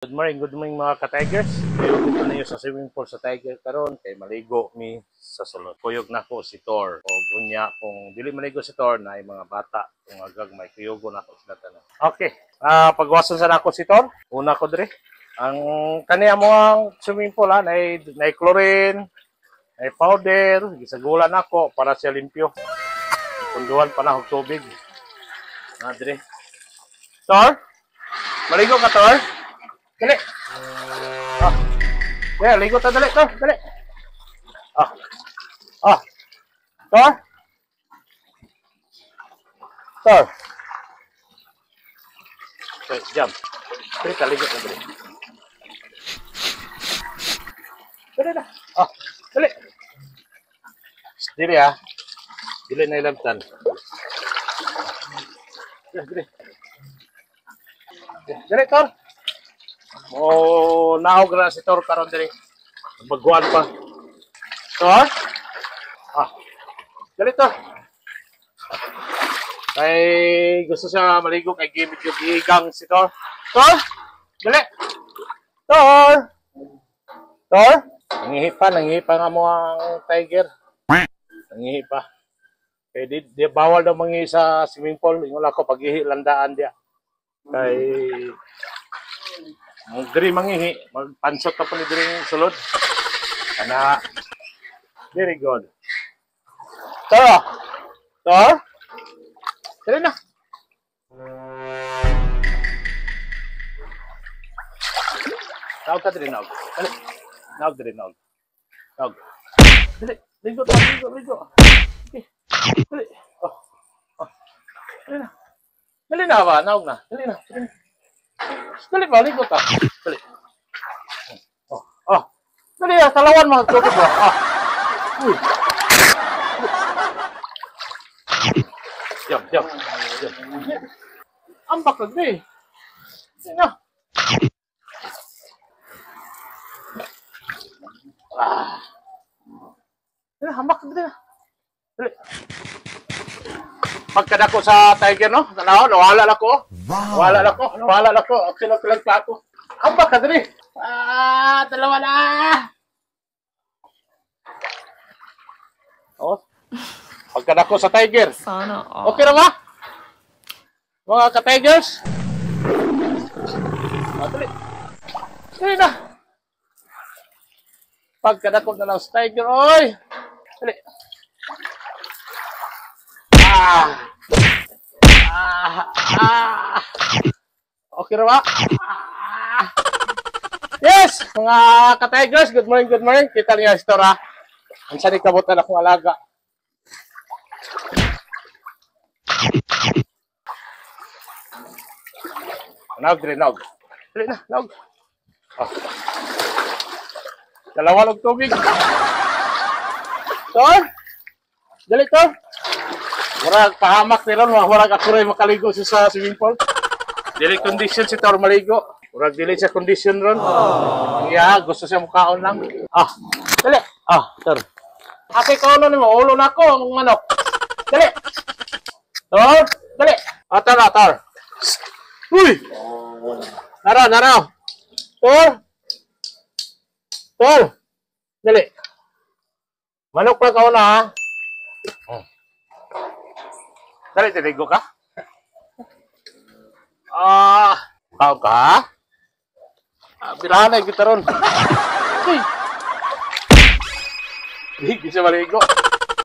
Good morning mga ka-tigers. Kuyog dito na sa swimming pool sa Tiger karon kay maligo mi sa sulod. Kuyog na ko si Thor. O gunya kung dili maligo si Thor na mga bata kung agag may kuyugo na ko sila tanan. Okay. Pagwason sa nako si Thor. Una ko dire. Ang kaniya mo ang swimming pool na chlorine, ay powder, gisagulan nako para siya limpyo. Punduhan pa na og tubig. Dire. Thor? Maligo ka Thor? Dali. Yeah, ligo ta dali, Thor. Dali. Thor. Thor. Okay, jump. Dali ka, ligo ta dali. Dali na. Dali. Dili Dili na ilamtan. Dali. Dali, Thor. Naog na si Thor karon diri. Bagwan pa. Thor? Dali Thor. Kay gusto siya maligo kay gimit yung igang si Thor. Thor? Dali. Thor. Thor? Nangihipa nga mo ang tiger. Nangihipa. Kay di bawal daw mangi sa swimming pool. Ingon ako paghihi landaan dia. Kay diri mangihi, magpansot ka po ni diri sulod. Ana. Very good. Thor! Thor? Dali na. Naog ka diri, naog. Dali. Naog diri, naog. Naog. Dali. Ligo. Okay. Dali. Dali na. Dali na ba? Naog na. Dali na. Dali ba? Ligo ka. Dali. Dali talawan mga tubig ba? Uy. Jump. Ambak ka din. Sino? Ambak ka din. Dali. Pagkadako sa tiger, no? Nawala na ko. Nawala na ko. Kilag pa ako. Ambak ka din. Dalawa na. Pagkadako sa tiger. Sana Okay na ba? Mga ka-tigers? Dali na. Pagkadako na lang sa tiger, oy. Dali. Okay na ba? Yes! Mga ka-tigers, good morning. Kita niya si Thor, ang sani kabutan akong alaga. Naog. Dali na, naog. Dalawa ng tubig. Thor? Dali, Thor. Warag pahamak ni ron, warag ako rin makaligo sa swimming pool. Dili condition si Thor maligo. Warag dili siya condition ron. Gusto siya mukhaon lang. Dali. Thor. Ate ko na mo, ulo na ko ang manok. Dali. Thor, dali. Thor. Uy! Naraw. Thor. Dali. Manok pa ka na, ha? Dali, tiligo ka? Tao ka, ha? Birahan na yung gitaron. Uy! Hindi siya maligo.